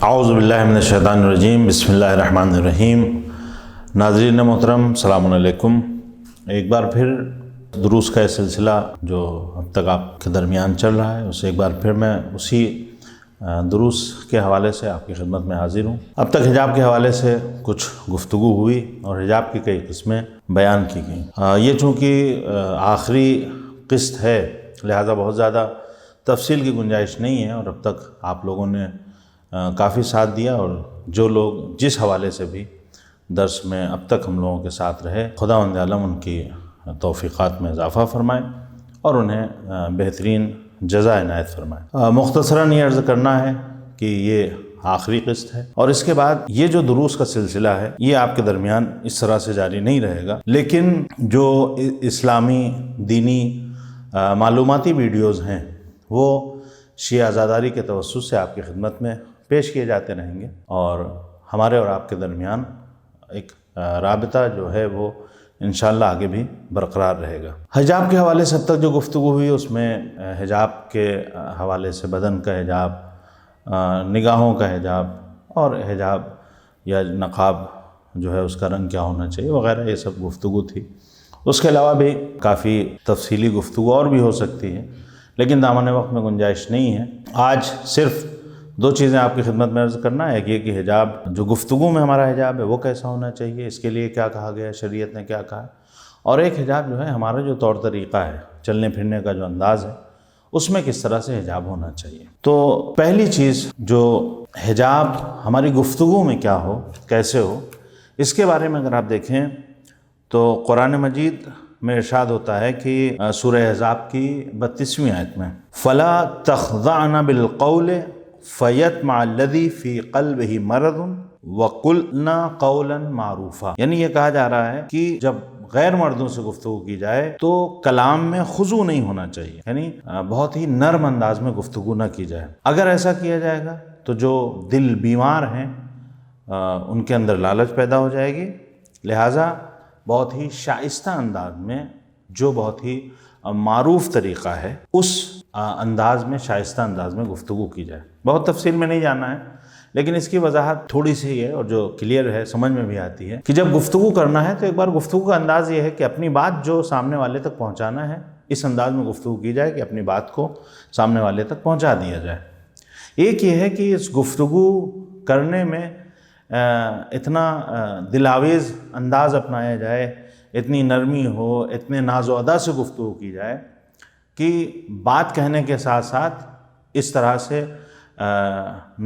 اعوذ باللہ من الشیطان الرجیم، بسم اللہ الرحمن الرحیم۔ ناظرین محترم، السلام علیکم۔ ایک بار پھر دروس کا یہ سلسلہ جو اب تک آپ کے درمیان چل رہا ہے، اسے ایک بار پھر میں اسی دروس کے حوالے سے آپ کی خدمت میں حاضر ہوں۔ اب تک حجاب کے حوالے سے کچھ گفتگو ہوئی اور حجاب کی کئی قسمیں بیان کی گئیں۔ یہ چونکہ آخری قسط ہے، لہذا بہت زیادہ تفصیل کی گنجائش نہیں ہے، اور اب تک آپ لوگوں نے کافی ساتھ دیا، اور جو لوگ جس حوالے سے بھی درس میں اب تک ہم لوگوں کے ساتھ رہے، خداوند عالم ان کی توفیقات میں اضافہ فرمائے اور انہیں بہترین جزا عنایت فرمائے۔ مختصراً یہ عرض کرنا ہے کہ یہ آخری قسط ہے، اور اس کے بعد یہ جو دروس کا سلسلہ ہے یہ آپ کے درمیان اس طرح سے جاری نہیں رہے گا، لیکن جو اسلامی دینی معلوماتی ویڈیوز ہیں وہ شیعہ عزاداری کے توسط سے آپ کی خدمت میں پیش کیے جاتے رہیں گے، اور ہمارے اور آپ کے درمیان ایک رابطہ جو ہے وہ انشاءاللہ آگے بھی برقرار رہے گا۔ حجاب کے حوالے سے اب تک جو گفتگو ہوئی اس میں حجاب کے حوالے سے بدن کا حجاب، نگاہوں کا حجاب، اور حجاب یا نقاب جو ہے اس کا رنگ کیا ہونا چاہیے وغیرہ، یہ سب گفتگو تھی۔ اس کے علاوہ بھی کافی تفصیلی گفتگو اور بھی ہو سکتی ہے، لیکن دامن وقت میں گنجائش نہیں ہے۔ آج صرف دو چیزیں آپ کی خدمت میں عرض کرنا ہے، ایک یہ کہ حجاب جو گفتگو میں ہمارا حجاب ہے وہ کیسا ہونا چاہیے، اس کے لیے کیا کہا گیا ہے، شریعت نے کیا کہا ہے، اور ایک حجاب جو ہے ہمارا جو طور طریقہ ہے، چلنے پھرنے کا جو انداز ہے، اس میں کس طرح سے حجاب ہونا چاہیے۔ تو پہلی چیز جو حجاب ہماری گفتگو میں کیا ہو، کیسے ہو، اس کے بارے میں اگر آپ دیکھیں تو قرآن مجید میں ارشاد ہوتا ہے کہ سورہ احزاب کی 32ویں آیت میں فَلَا تَخْضَعْنَ بِالْقَوْلِ فَيَطْمَعَ الَّذِي فِي قَلْبِهِ مَرَضٌ وَقُلْنَا قَوْلًا مَعْرُوفًا۔ یعنی یہ کہا جا رہا ہے کہ جب غیر مردوں سے گفتگو کی جائے تو کلام میں خضوع نہیں ہونا چاہیے، یعنی بہت ہی نرم انداز میں گفتگو نہ کی جائے۔ اگر ایسا کیا جائے گا تو جو دل بیمار ہیں ان کے اندر لالچ پیدا ہو جائے گی، لہٰذا بہت ہی شائستہ انداز میں، جو بہت ہی معروف طریقہ ہے، اس انداز میں، شائستہ انداز میں گفتگو کی جائے۔ بہت تفصیل میں نہیں جانا ہے، لیکن اس کی وضاحت تھوڑی سی ہے اور جو کلیئر ہے، سمجھ میں بھی آتی ہے کہ جب گفتگو کرنا ہے تو ایک بار گفتگو کا انداز یہ ہے کہ اپنی بات جو سامنے والے تک پہنچانا ہے، اس انداز میں گفتگو کی جائے کہ اپنی بات کو سامنے والے تک پہنچا دیا جائے۔ ایک یہ ہے کہ اس گفتگو کرنے میں اتنا دلاویز انداز اپنایا جائے، اتنی نرمی ہو، اتنے ناز و ادا سے گفتگو کی جائے کہ بات کہنے کے ساتھ ساتھ اس طرح سے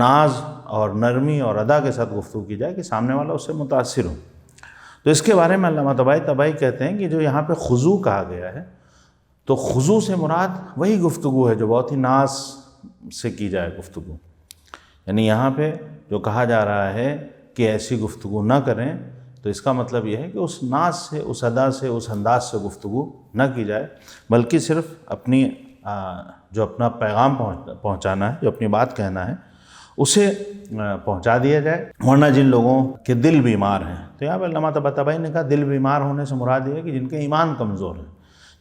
ناز اور نرمی اور ادا کے ساتھ گفتگو کی جائے کہ سامنے والا اس سے متاثر ہو۔ تو اس کے بارے میں علامہ طبائی کہتے ہیں کہ جو یہاں پہ خضوع کہا گیا ہے، تو خضوع سے مراد وہی گفتگو ہے جو بہت ہی ناز سے کی جائے گفتگو، یعنی یہاں پہ جو کہا جا رہا ہے کہ ایسی گفتگو نہ کریں، تو اس کا مطلب یہ ہے کہ اس ناز سے، اس ادا سے، اس انداز سے گفتگو نہ کی جائے، بلکہ صرف اپنی جو اپنا پیغام پہنچانا ہے، جو اپنی بات کہنا ہے، اسے پہنچا دیا جائے۔ ورنہ جن لوگوں کے دل بیمار ہیں، تو یہاں پہ علامہ طبائی نے کہا دل بیمار ہونے سے مراد یہ ہے کہ جن کے ایمان کمزور ہیں،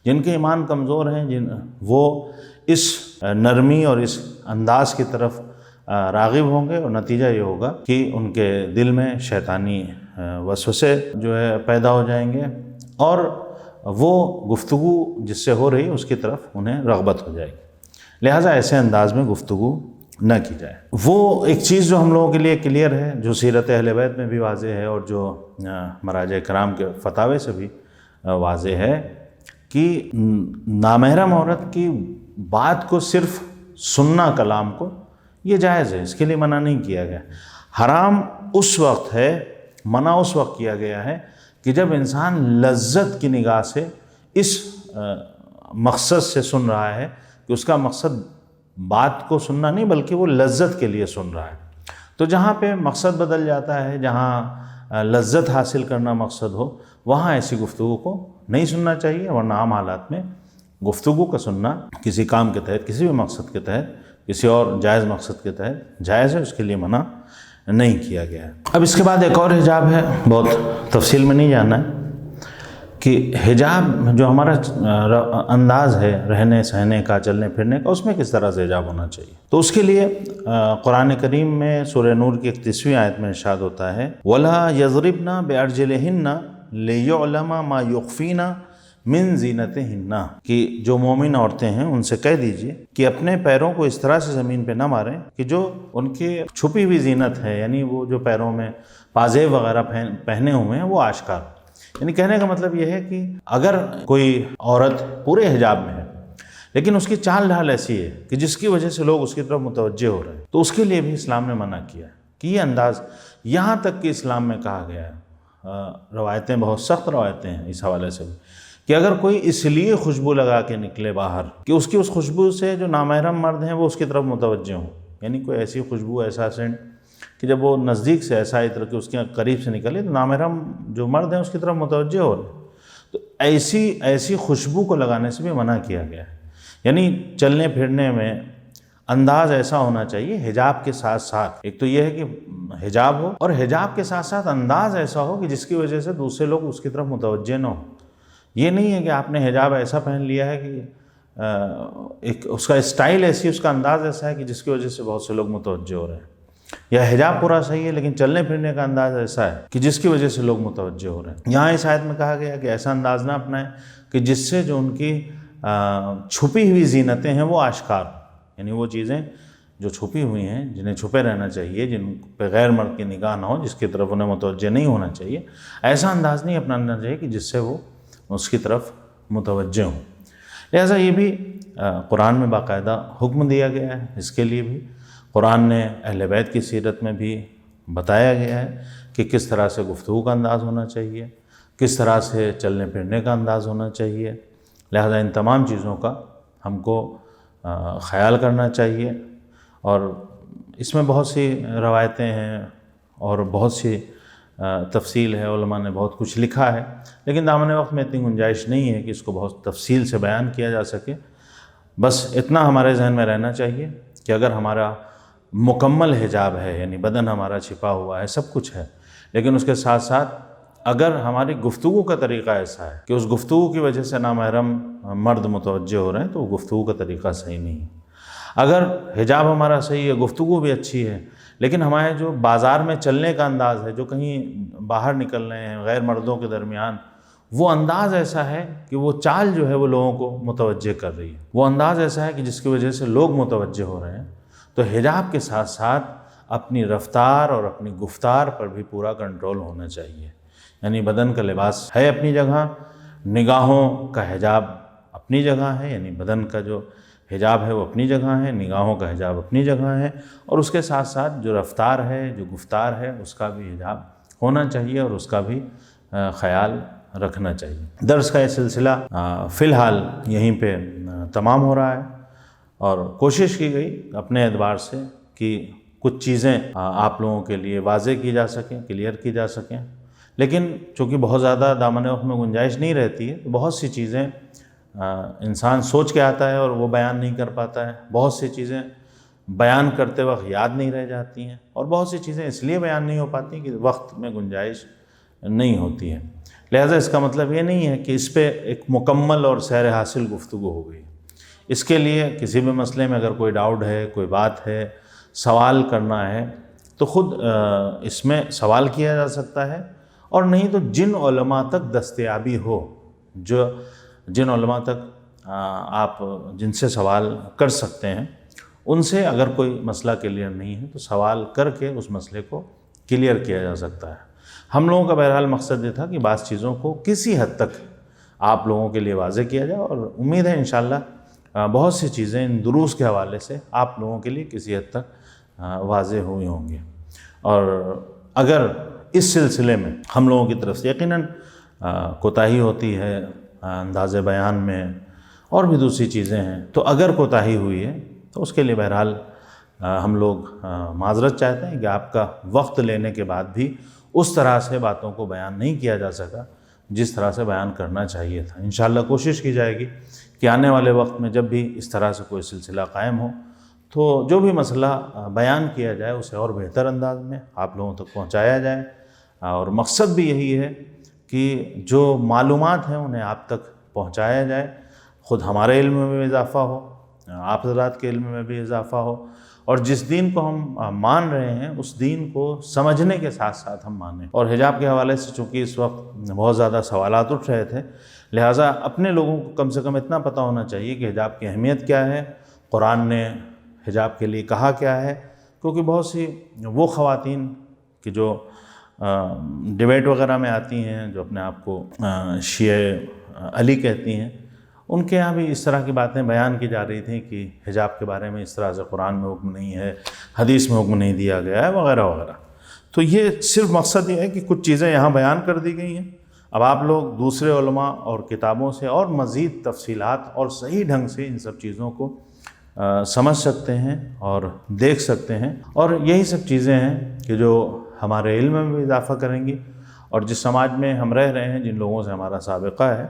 جن کے ایمان کمزور ہیں، وہ اس نرمی اور اس انداز کی طرف راغب ہوں گے، اور نتیجہ یہ ہوگا کہ ان کے دل میں شیطانی وسوسے جو ہے پیدا ہو جائیں گے، اور وہ گفتگو جس سے ہو رہی اس کی طرف انہیں رغبت ہو جائے گی، لہٰذا ایسے انداز میں گفتگو نہ کی جائے۔ وہ ایک چیز جو ہم لوگوں کے لیے کلیئر ہے، جو سیرت اہل بیت میں بھی واضح ہے، اور جو مراجع کرام کے فتاوے سے بھی واضح ہے، کہ نامحرم عورت کی بات کو صرف سننا، کلام کو، یہ جائز ہے، اس کے لیے منع نہیں کیا گیا۔ حرام اس وقت ہے، منع اس وقت کیا گیا ہے کہ جب انسان لذت کی نگاہ سے اس مقصد سے سن رہا ہے کہ اس کا مقصد بات کو سننا نہیں بلکہ وہ لذت کے لیے سن رہا ہے۔ تو جہاں پہ مقصد بدل جاتا ہے، جہاں لذت حاصل کرنا مقصد ہو، وہاں ایسی گفتگو کو نہیں سننا چاہیے، ورنہ عام حالات میں گفتگو کا سننا کسی کام کے تحت، کسی بھی مقصد کے تحت، کسی اور جائز مقصد کے تحت جائز ہے، اس کے لیے منع نہیں کیا گیا ہے۔ اب اس کے بعد ایک اور حجاب ہے، بہت تفصیل میں نہیں جانا ہے، کہ حجاب جو ہمارا انداز ہے رہنے سہنے کا، چلنے پھرنے کا، اس میں کس طرح سے حجاب ہونا چاہیے۔ تو اس کے لیے قرآن کریم میں سورہ نور کی 31ویں آیت میں ارشاد ہوتا ہے وَلَا يَضْرِبْنَ بِأَرْجُلِهِنَّ لِيُعْلَمَ مَا يُخْفِينَ مِن زِينَتِهِنَّ، کہ جو مومن عورتیں ہیں ان سے کہہ دیجئے کہ اپنے پیروں کو اس طرح سے زمین پہ نہ ماریں کہ جو ان کی چھپی ہوئی زینت ہے، یعنی وہ جو پیروں میں پازیب وغیرہ پہنے ہوئے ہیں وہ آشکار۔ یعنی کہنے کا مطلب یہ ہے کہ اگر کوئی عورت پورے حجاب میں ہے لیکن اس کی چال ڈھال ایسی ہے کہ جس کی وجہ سے لوگ اس کی طرف متوجہ ہو رہے ہیں، تو اس کے لیے بھی اسلام نے منع کیا ہے کہ یہ انداز، یہاں تک کہ اسلام میں کہا گیا ہے، روایتیں بہت سخت روایتیں ہیں اس حوالے سے کہ اگر کوئی اس لیے خوشبو لگا کے نکلے باہر کہ اس کی اس خوشبو سے جو نامحرم مرد ہیں وہ اس کی طرف متوجہ ہوں، یعنی کوئی ایسی خوشبو، ایسا سینٹ کہ جب وہ نزدیک سے ایسا طرح کہ اس کے قریب سے نکلے تو نامحرم جو مرد ہیں اس کی طرف متوجہ ہو رہے ہیں، تو ایسی خوشبو کو لگانے سے بھی منع کیا گیا ہے۔ یعنی چلنے پھرنے میں انداز ایسا ہونا چاہیے حجاب کے ساتھ ساتھ، ایک تو یہ ہے کہ حجاب ہو اور حجاب کے ساتھ ساتھ انداز ایسا ہو کہ جس کی وجہ سے دوسرے لوگ اس کی طرف متوجہ نہ ہوں۔ یہ نہیں ہے کہ آپ نے حجاب ایسا پہن لیا ہے کہ ایک اس کا اسٹائل ایسی، اس کا انداز ایسا ہے کہ جس کی وجہ سے بہت سے لوگ متوجہ ہو رہے ہیں، یا حجاب پورا صحیح ہے لیکن چلنے پھرنے کا انداز ایسا ہے کہ جس کی وجہ سے لوگ متوجہ ہو رہے ہیں۔ یہاں اس آیت میں کہا گیا کہ ایسا انداز نہ اپنائیں کہ جس سے جو ان کی چھپی ہوئی زینتیں ہیں وہ آشکار، یعنی وہ چیزیں جو چھپی ہوئی ہیں جنہیں چھپے رہنا چاہیے، جن پہ غیر مرد کی نگاہ نہ ہو، جس کی طرف انہیں متوجہ نہیں ہونا چاہیے، ایسا انداز نہیں اپنانا چاہیے کہ جس سے وہ اس کی طرف متوجہ ہوں۔ لہٰذا یہ بھی قرآن میں باقاعدہ حکم دیا گیا ہے، اس کے لیے بھی قرآن نے اہل بیت کی سیرت میں بھی بتایا گیا ہے کہ کس طرح سے گفتگو کا انداز ہونا چاہیے، کس طرح سے چلنے پھرنے کا انداز ہونا چاہیے۔ لہذا ان تمام چیزوں کا ہم کو خیال کرنا چاہیے، اور اس میں بہت سی روایتیں ہیں اور بہت سی تفصیل ہے، علماء نے بہت کچھ لکھا ہے، لیکن دامن وقت میں اتنی گنجائش نہیں ہے کہ اس کو بہت تفصیل سے بیان کیا جا سکے۔ بس اتنا ہمارے ذہن میں رہنا چاہیے کہ اگر ہمارا مکمل حجاب ہے، یعنی بدن ہمارا چھپا ہوا ہے، سب کچھ ہے، لیکن اس کے ساتھ ساتھ اگر ہماری گفتگو کا طریقہ ایسا ہے کہ اس گفتگو کی وجہ سے نامحرم مرد متوجہ ہو رہے ہیں، تو وہ گفتگو کا طریقہ صحیح نہیں ہے۔ اگر حجاب ہمارا صحیح ہے، گفتگو بھی اچھی ہے، لیکن ہمارے جو بازار میں چلنے کا انداز ہے، جو کہیں باہر نکل رہے ہیں غیر مردوں کے درمیان، وہ انداز ایسا ہے کہ وہ چال جو ہے وہ لوگوں کو متوجہ کر رہی ہے، وہ انداز ایسا ہے کہ جس کی وجہ سے لوگ متوجہ ہو رہے ہیں، تو حجاب کے ساتھ ساتھ اپنی رفتار اور اپنی گفتار پر بھی پورا کنٹرول ہونا چاہیے۔ یعنی بدن کا لباس ہے اپنی جگہ، نگاہوں کا حجاب اپنی جگہ ہے، یعنی بدن کا جو حجاب ہے وہ اپنی جگہ ہے، نگاہوں کا حجاب اپنی جگہ ہے، اور اس کے ساتھ ساتھ جو رفتار ہے، جو گفتار ہے، اس کا بھی حجاب ہونا چاہیے اور اس کا بھی خیال رکھنا چاہیے۔ درس کا یہ سلسلہ فی الحال یہیں پہ تمام ہو رہا ہے، اور کوشش کی گئی اپنے اعتبار سے کہ کچھ چیزیں آپ لوگوں کے لیے واضح کی جا سکیں، کلیئر کی جا سکیں، لیکن چونکہ بہت زیادہ دامن وقت میں گنجائش نہیں رہتی ہے، تو بہت سی چیزیں انسان سوچ کے آتا ہے اور وہ بیان نہیں کر پاتا ہے، بہت سی چیزیں بیان کرتے وقت یاد نہیں رہ جاتی ہیں، اور بہت سی چیزیں اس لیے بیان نہیں ہو پاتی کہ وقت میں گنجائش نہیں ہوتی ہے۔ لہٰذا اس کا مطلب یہ نہیں ہے کہ اس پہ ایک مکمل اور سیر حاصل گفتگو ہو گئی۔ اس کے لیے کسی بھی مسئلے میں اگر کوئی ڈاؤٹ ہے، کوئی بات ہے، سوال کرنا ہے، تو خود اس میں سوال کیا جا سکتا ہے، اور نہیں تو جن علماء تک دستیابی ہو، جن علماء تک آپ جن سے سوال کر سکتے ہیں، ان سے اگر کوئی مسئلہ کلیئر نہیں ہے تو سوال کر کے اس مسئلے کو کلیئر کیا جا سکتا ہے۔ ہم لوگوں کا بہرحال مقصد یہ تھا کہ بعض چیزوں کو کسی حد تک آپ لوگوں کے لیے واضح کیا جائے، اور امید ہے انشاءاللہ بہت سی چیزیں ان دروس کے حوالے سے آپ لوگوں کے لیے کسی حد تک واضح ہوئی ہوں گی۔ اور اگر اس سلسلے میں ہم لوگوں کی طرف سے یقیناً کوتاہی ہوتی ہے انداز بیان میں، اور بھی دوسری چیزیں ہیں، تو اگر کوتاہی ہوئی ہے تو اس کے لیے بہرحال ہم لوگ معذرت چاہتے ہیں کہ آپ کا وقت لینے کے بعد بھی اس طرح سے باتوں کو بیان نہیں کیا جا سکا جس طرح سے بیان کرنا چاہیے تھا۔ انشاءاللہ کوشش کی جائے گی کہ آنے والے وقت میں جب بھی اس طرح سے کوئی سلسلہ قائم ہو تو جو بھی مسئلہ بیان کیا جائے اسے اور بہتر انداز میں آپ لوگوں تک پہنچایا جائے، اور مقصد بھی یہی ہے کہ جو معلومات ہیں انہیں آپ تک پہنچایا جائے، خود ہمارے علم میں بھی اضافہ ہو، آپ حضرات کے علم میں بھی اضافہ ہو، اور جس دین کو ہم مان رہے ہیں اس دین کو سمجھنے کے ساتھ ساتھ ہم مانیں۔ اور حجاب کے حوالے سے چونکہ اس وقت بہت زیادہ سوالات اٹھ رہے تھے، لہٰذا اپنے لوگوں کو کم سے کم اتنا پتہ ہونا چاہیے کہ حجاب کی اہمیت کیا ہے، قرآن نے حجاب کے لیے کہا کیا ہے، کیونکہ بہت سی وہ خواتین کہ جو ڈیبیٹ وغیرہ میں آتی ہیں، جو اپنے آپ کو شیعہ علی کہتی ہیں، ان کے یہاں بھی اس طرح کی باتیں بیان کی جا رہی تھیں کہ حجاب کے بارے میں اس طرح سے قرآن میں حکم نہیں ہے، حدیث میں حکم نہیں دیا گیا ہے، وغیرہ وغیرہ۔ تو یہ صرف مقصد یہ ہے کہ کچھ چیزیں یہاں بیان کر دی گئی ہیں، اب آپ لوگ دوسرے علماء اور کتابوں سے اور مزید تفصیلات اور صحیح ڈھنگ سے ان سب چیزوں کو سمجھ سکتے ہیں اور دیکھ سکتے ہیں، اور یہی سب چیزیں ہیں کہ جو ہمارے علم میں بھی اضافہ کریں گی، اور جس سماج میں ہم رہ رہے ہیں، جن لوگوں سے ہمارا سابقہ ہے،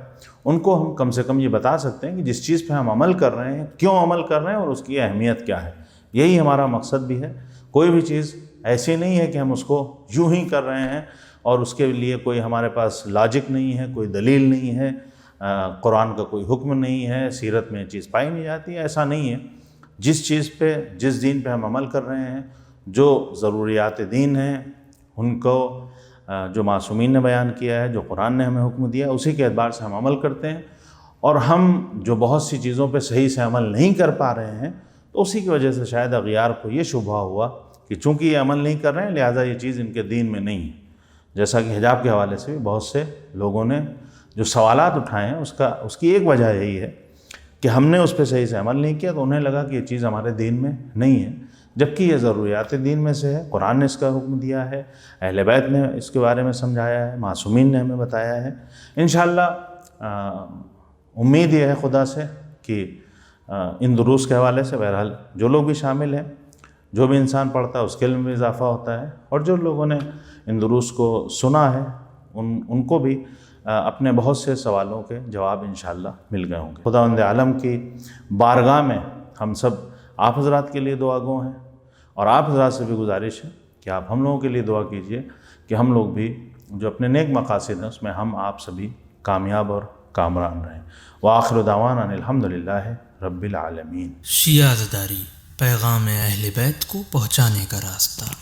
ان کو ہم کم سے کم یہ بتا سکتے ہیں کہ جس چیز پہ ہم عمل کر رہے ہیں کیوں عمل کر رہے ہیں اور اس کی اہمیت کیا ہے۔ یہی ہمارا مقصد بھی ہے۔ کوئی بھی چیز ایسی نہیں ہے کہ ہم اس کو یوں ہی کر رہے ہیں اور اس کے لیے کوئی ہمارے پاس لاجک نہیں ہے، کوئی دلیل نہیں ہے، قرآن کا کوئی حکم نہیں ہے، سیرت میں یہ چیز پائی نہیں جاتی، ایسا نہیں ہے۔ جس چیز پہ، جس دین پہ ہم عمل کر رہے ہیں، جو ضروریات دین ہیں، ان کو جو معصومین نے بیان کیا ہے، جو قرآن نے ہمیں حکم دیا ہے، اسی کے اعتبار سے ہم عمل کرتے ہیں۔ اور ہم جو بہت سی چیزوں پہ صحیح سے عمل نہیں کر پا رہے ہیں، تو اسی کی وجہ سے شاید اغیار کو یہ شبہ ہوا کہ چونکہ یہ عمل نہیں کر رہے ہیں لہٰذا یہ چیز ان کے دین میں نہیں ہے۔ جیسا کہ حجاب کے حوالے سے بھی بہت سے لوگوں نے جو سوالات اٹھائے ہیں، اس کی ایک وجہ یہی ہے کہ ہم نے اس پہ صحیح سے عمل نہیں کیا، تو انہیں لگا کہ یہ چیز ہمارے دین میں نہیں ہے، جبکہ یہ ضروریات دین میں سے ہے۔ قرآن نے اس کا حکم دیا ہے، اہل بیت نے اس کے بارے میں سمجھایا ہے، معصومین نے ہمیں بتایا ہے۔ انشاءاللہ امید یہ ہے خدا سے کہ ان دروس کے حوالے سے بہرحال جو لوگ بھی شامل ہیں، جو بھی انسان پڑھتا ہے اس کے علم میں اضافہ ہوتا ہے، اور جو لوگوں نے ان دروس کو سنا ہے ان کو بھی اپنے بہت سے سوالوں کے جواب انشاءاللہ مل گئے ہوں گے۔ خداوند عالم کی بارگاہ میں ہم سب آپ حضرات کے لیے دعا گو ہیں، اور آپ حضرات سے بھی گزارش ہے کہ آپ ہم لوگوں کے لیے دعا کیجئے کہ ہم لوگ بھی جو اپنے نیک مقاصد ہیں اس میں ہم آپ سبھی کامیاب اور کامران رہیں۔ وآخر دعوانا ان الحمدللہ رب العالمین۔ شیعہ عزاداری، پیغام اہل بیت کو پہنچانے کا راستہ۔